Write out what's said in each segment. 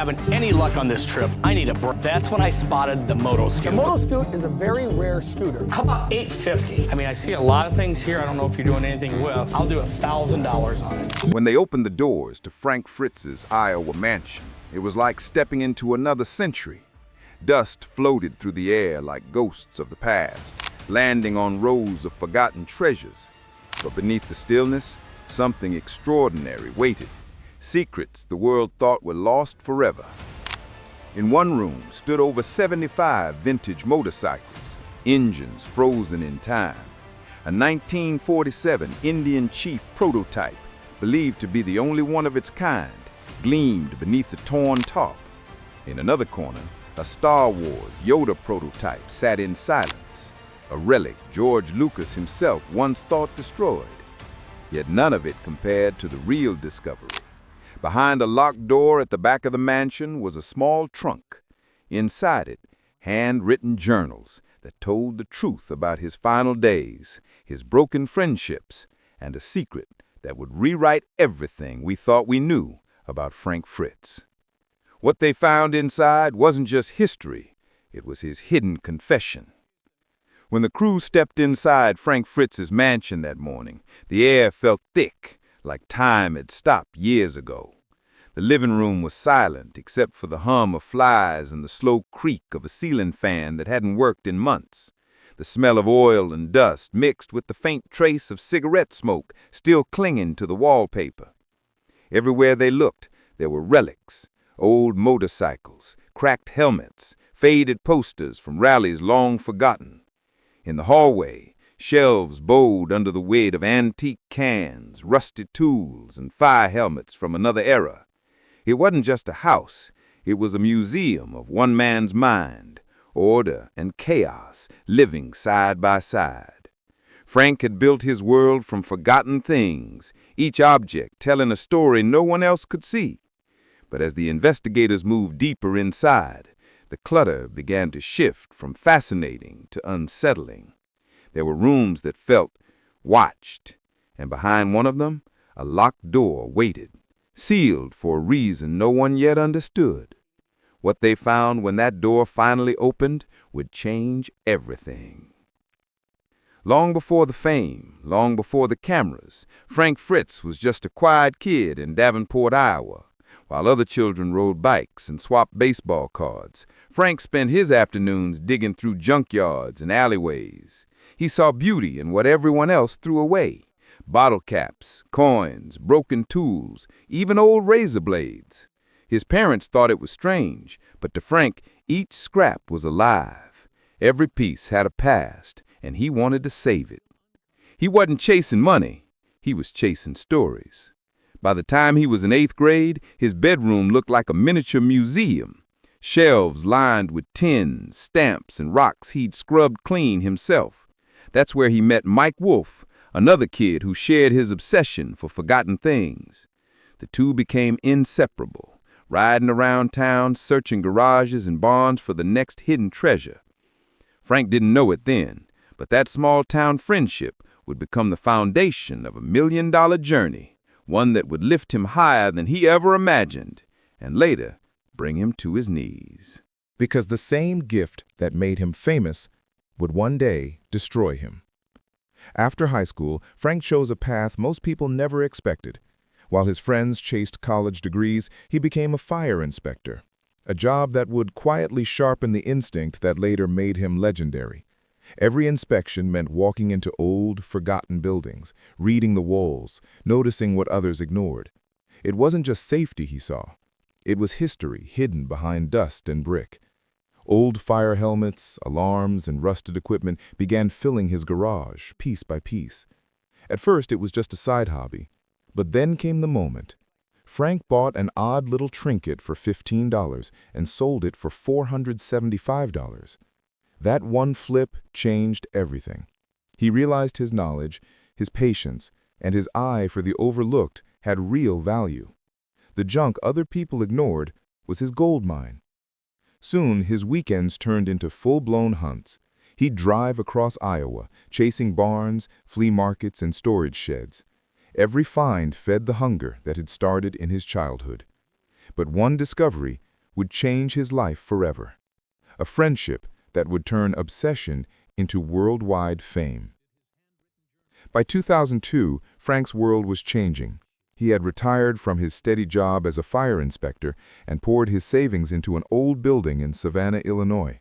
having any luck on this trip. I need a break. That's when I spotted the Moto Scoot. The Moto Scoot is a very rare scooter. How about $850? I mean, I see a lot of things here I don't know if you're doing anything with. I'll do $1,000 on it. When they opened the doors to Frank Fritz's Iowa mansion, it was like stepping into another century. Dust floated through the air like ghosts of the past, landing on rows of forgotten treasures. But beneath the stillness, something extraordinary waited. Secrets the world thought were lost forever. In one room stood over 75 vintage motorcycles, engines frozen in time. A 1947 Indian Chief prototype, believed to be the only one of its kind, gleamed beneath the torn top. In another corner, a Star Wars Yoda prototype sat in silence, a relic George Lucas himself once thought destroyed. Yet none of it compared to the real discovery. Behind a locked door at the back of the mansion was a small trunk. Inside it, handwritten journals that told the truth about his final days, his broken friendships, and a secret that would rewrite everything we thought we knew about Frank Fritz. What they found inside wasn't just history, it was his hidden confession. When the crew stepped inside Frank Fritz's mansion that morning, the air felt thick, like time had stopped years ago. The living room was silent except for the hum of flies and the slow creak of a ceiling fan that hadn't worked in months. The smell of oil and dust mixed with the faint trace of cigarette smoke still clinging to the wallpaper. Everywhere they looked, there were relics, old motorcycles, cracked helmets, faded posters from rallies long forgotten. In the hallway, shelves bowed under the weight of antique cans, rusted tools, and fire helmets from another era. It wasn't just a house, it was a museum of one man's mind, order and chaos living side by side. Frank had built his world from forgotten things, each object telling a story no one else could see. But as the investigators moved deeper inside, the clutter began to shift from fascinating to unsettling. There were rooms that felt watched, and behind one of them, a locked door waited, sealed for a reason no one yet understood. What they found when that door finally opened would change everything. Long before the fame, long before the cameras, Frank Fritz was just a quiet kid in Davenport, Iowa. While other children rode bikes and swapped baseball cards, Frank spent his afternoons digging through junkyards and alleyways. He saw beauty in what everyone else threw away: bottle caps, coins, broken tools, even old razor blades. His parents thought it was strange, but to Frank, each scrap was alive. Every piece had a past, and he wanted to save it. He wasn't chasing money, he was chasing stories. By the time he was in 8th grade, his bedroom looked like a miniature museum. Shelves lined with tins, stamps, and rocks he'd scrubbed clean himself. That's where he met Mike Wolfe, another kid who shared his obsession for forgotten things. The two became inseparable, riding around town, searching garages and barns for the next hidden treasure. Frank didn't know it then, but that small-town friendship would become the foundation of a million-dollar journey, one that would lift him higher than he ever imagined, and later bring him to his knees. Because the same gift that made him famous would one day destroy him. After high school, Frank chose a path most people never expected. While his friends chased college degrees, he became a fire inspector, a job that would quietly sharpen the instinct that later made him legendary. Every inspection meant walking into old, forgotten buildings, reading the walls, noticing what others ignored. It wasn't just safety he saw. It was history hidden behind dust and brick. Old fire helmets, alarms, and rusted equipment began filling his garage, piece by piece. At first, it was just a side hobby. But then came the moment. Frank bought an odd little trinket for $15 and sold it for $475. That one flip changed everything. He realized his knowledge, his patience, and his eye for the overlooked had real value. The junk other people ignored was his gold mine. Soon, his weekends turned into full-blown hunts. He'd drive across Iowa, chasing barns, flea markets, and storage sheds. Every find fed the hunger that had started in his childhood. But one discovery would change his life forever. A friendship that would turn obsession into worldwide fame. By 2002, Frank's world was changing. He had retired from his steady job as a fire inspector and poured his savings into an old building in Savannah, Illinois.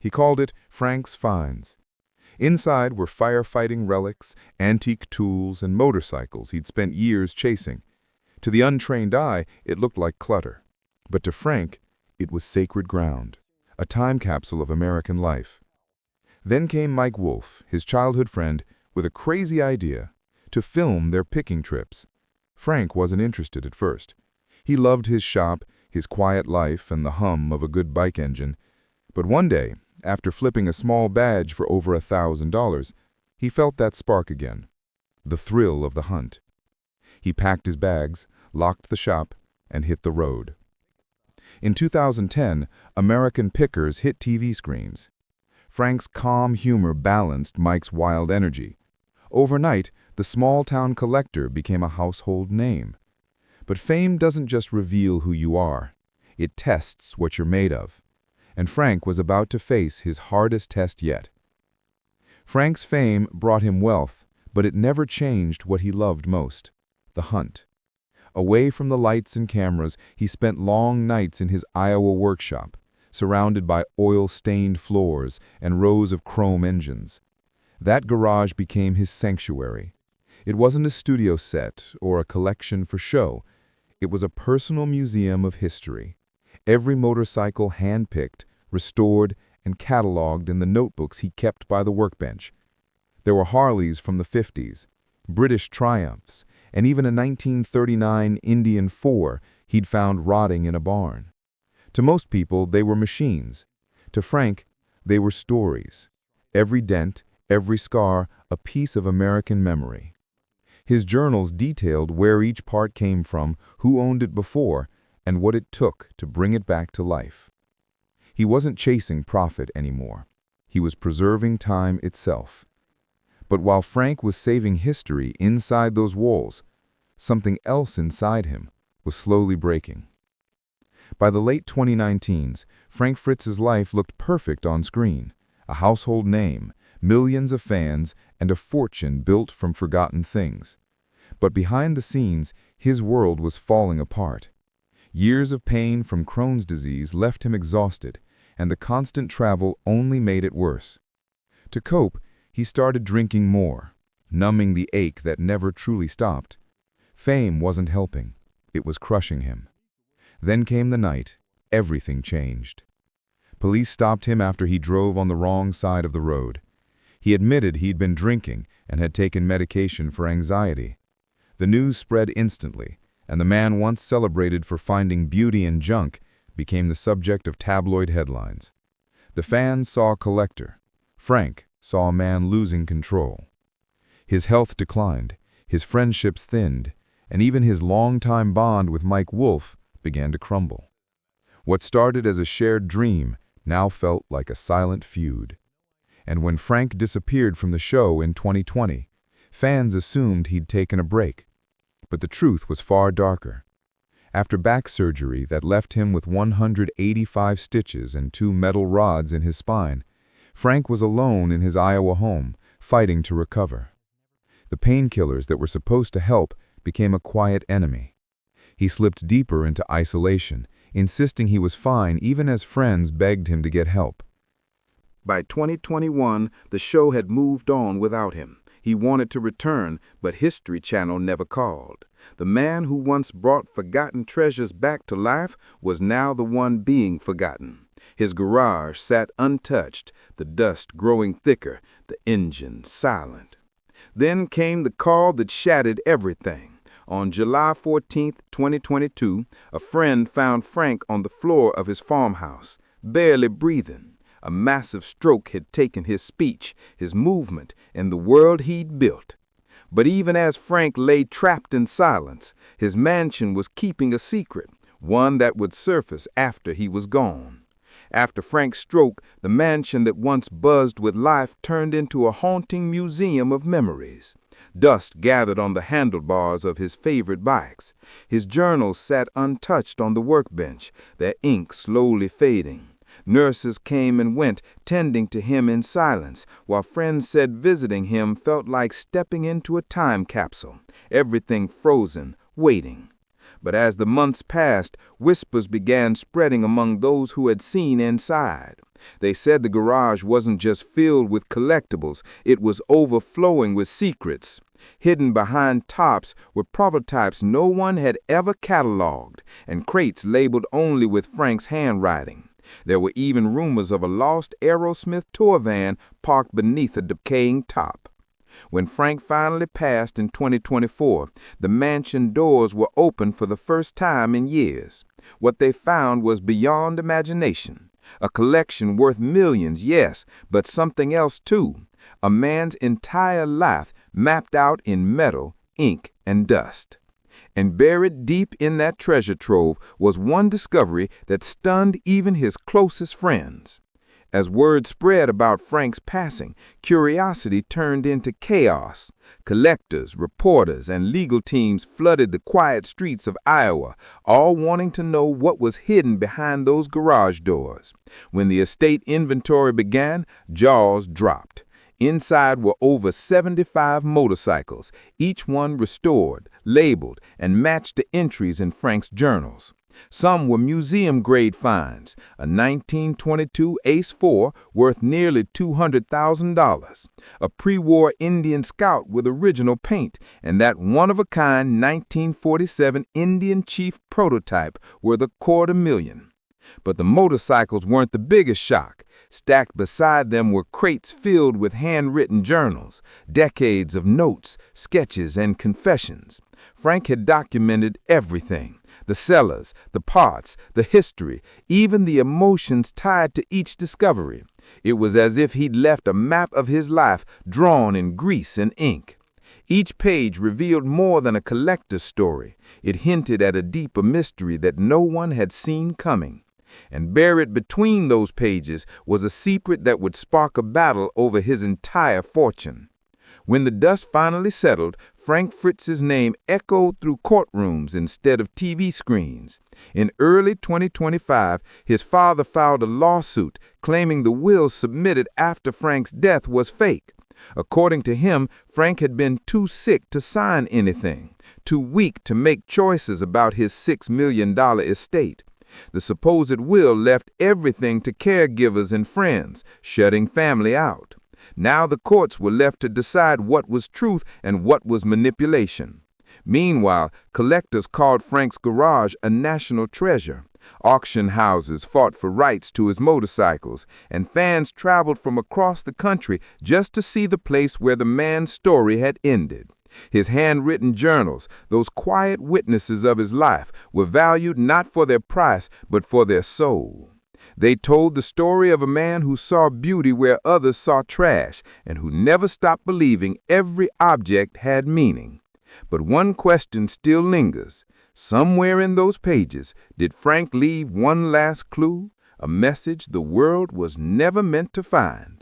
He called it Frank's Finds. Inside were firefighting relics, antique tools, and motorcycles he'd spent years chasing. To the untrained eye, it looked like clutter. But to Frank, it was sacred ground, a time capsule of American life. Then came Mike Wolfe, his childhood friend, with a crazy idea to film their picking trips. Frank wasn't interested at first. He loved his shop, his quiet life, and the hum of a good bike engine. But one day, after flipping a small badge for over $1,000, he felt that spark again, the thrill of the hunt. He packed his bags, locked the shop, and hit the road. In 2010, American Pickers hit TV screens. Frank's calm humor balanced Mike's wild energy. Overnight, the small-town collector became a household name. But fame doesn't just reveal who you are. It tests what you're made of. And Frank was about to face his hardest test yet. Frank's fame brought him wealth, but it never changed what he loved most: the hunt. Away from the lights and cameras, he spent long nights in his Iowa workshop, surrounded by oil-stained floors and rows of chrome engines. That garage became his sanctuary. It wasn't a studio set or a collection for show. It was a personal museum of history. Every motorcycle hand-picked, restored, and cataloged in the notebooks he kept by the workbench. There were Harleys from the 50s, British Triumphs, and even a 1939 Indian 4 he'd found rotting in a barn. To most people, they were machines. To Frank, they were stories. Every dent, every scar, a piece of American memory. His journals detailed where each part came from, who owned it before, and what it took to bring it back to life. He wasn't chasing profit anymore. He was preserving time itself. But while Frank was saving history inside those walls, something else inside him was slowly breaking. By the late 2019s, Frank Fritz's life looked perfect on screen. A household name, millions of fans, and a fortune built from forgotten things. But behind the scenes, his world was falling apart. Years of pain from Crohn's disease left him exhausted, and the constant travel only made it worse. To cope, he started drinking more, numbing the ache that never truly stopped. Fame wasn't helping. It was crushing him. Then came the night. Everything changed. Police stopped him after he drove on the wrong side of the road. He admitted he'd been drinking and had taken medication for anxiety. The news spread instantly, and the man once celebrated for finding beauty in junk became the subject of tabloid headlines. The fans saw a collector. Frank saw a man losing control. His health declined, his friendships thinned, and even his longtime bond with Mike Wolfe began to crumble. What started as a shared dream now felt like a silent feud. And when Frank disappeared from the show in 2020, fans assumed he'd taken a break. But the truth was far darker. After back surgery that left him with 185 stitches and 2 metal rods in his spine, Frank was alone in his Iowa home, fighting to recover. The painkillers that were supposed to help became a quiet enemy. He slipped deeper into isolation, insisting he was fine even as friends begged him to get help. By 2021, the show had moved on without him. He wanted to return, but History Channel never called. The man who once brought forgotten treasures back to life was now the one being forgotten. His garage sat untouched, the dust growing thicker, the engine silent. Then came the call that shattered everything. On July 14, 2022, a friend found Frank on the floor of his farmhouse, barely breathing. A massive stroke had taken his speech, his movement, and the world he'd built. But even as Frank lay trapped in silence, his mansion was keeping a secret, one that would surface after he was gone. After Frank's stroke, the mansion that once buzzed with life turned into a haunting museum of memories. Dust gathered on the handlebars of his favorite bikes. His journals sat untouched on the workbench, their ink slowly fading. Nurses came and went, tending to him in silence, while friends said visiting him felt like stepping into a time capsule, everything frozen, waiting. But as the months passed, whispers began spreading among those who had seen inside. They said the garage wasn't just filled with collectibles, it was overflowing with secrets. Hidden behind tops were prototypes no one had ever cataloged, and crates labeled only with Frank's handwriting. There were even rumors of a lost Aerosmith tour van parked beneath a decaying top. When Frank finally passed in 2024, the mansion doors were open for the first time in years. What they found was beyond imagination. A collection worth millions, yes, but something else too. A man's entire life mapped out in metal, ink, and dust. And buried deep in that treasure trove was one discovery that stunned even his closest friends. As word spread about Frank's passing, curiosity turned into chaos. Collectors, reporters, and legal teams flooded the quiet streets of Iowa, all wanting to know what was hidden behind those garage doors. When the estate inventory began, jaws dropped. Inside were over 75 motorcycles, each one restored, labeled, and matched to entries in Frank's journals. Some were museum-grade finds, a 1922 Ace 4 worth nearly $200,000, a pre-war Indian Scout with original paint, and that one-of-a-kind 1947 Indian Chief prototype worth $250,000. But the motorcycles weren't the biggest shock. Stacked beside them were crates filled with handwritten journals, decades of notes, sketches, and confessions. Frank had documented everything. The sellers, the parts, the history, even the emotions tied to each discovery. It was as if he'd left a map of his life drawn in grease and ink. Each page revealed more than a collector's story. It hinted at a deeper mystery that no one had seen coming. And buried between those pages was a secret that would spark a battle over his entire fortune. When the dust finally settled, Frank Fritz's name echoed through courtrooms instead of TV screens. In early 2025, his father filed a lawsuit claiming the will submitted after Frank's death was fake. According to him, Frank had been too sick to sign anything, too weak to make choices about his $6 million estate. The supposed will left everything to caregivers and friends, shutting family out. Now the courts were left to decide what was truth and what was manipulation. Meanwhile, collectors called Frank's garage a national treasure. Auction houses fought for rights to his motorcycles, and fans traveled from across the country just to see the place where the man's story had ended. His handwritten journals, those quiet witnesses of his life, were valued not for their price but for their soul. They told the story of a man who saw beauty where others saw trash, and who never stopped believing every object had meaning. But one question still lingers. Somewhere in those pages, did Frank leave one last clue, a message the world was never meant to find?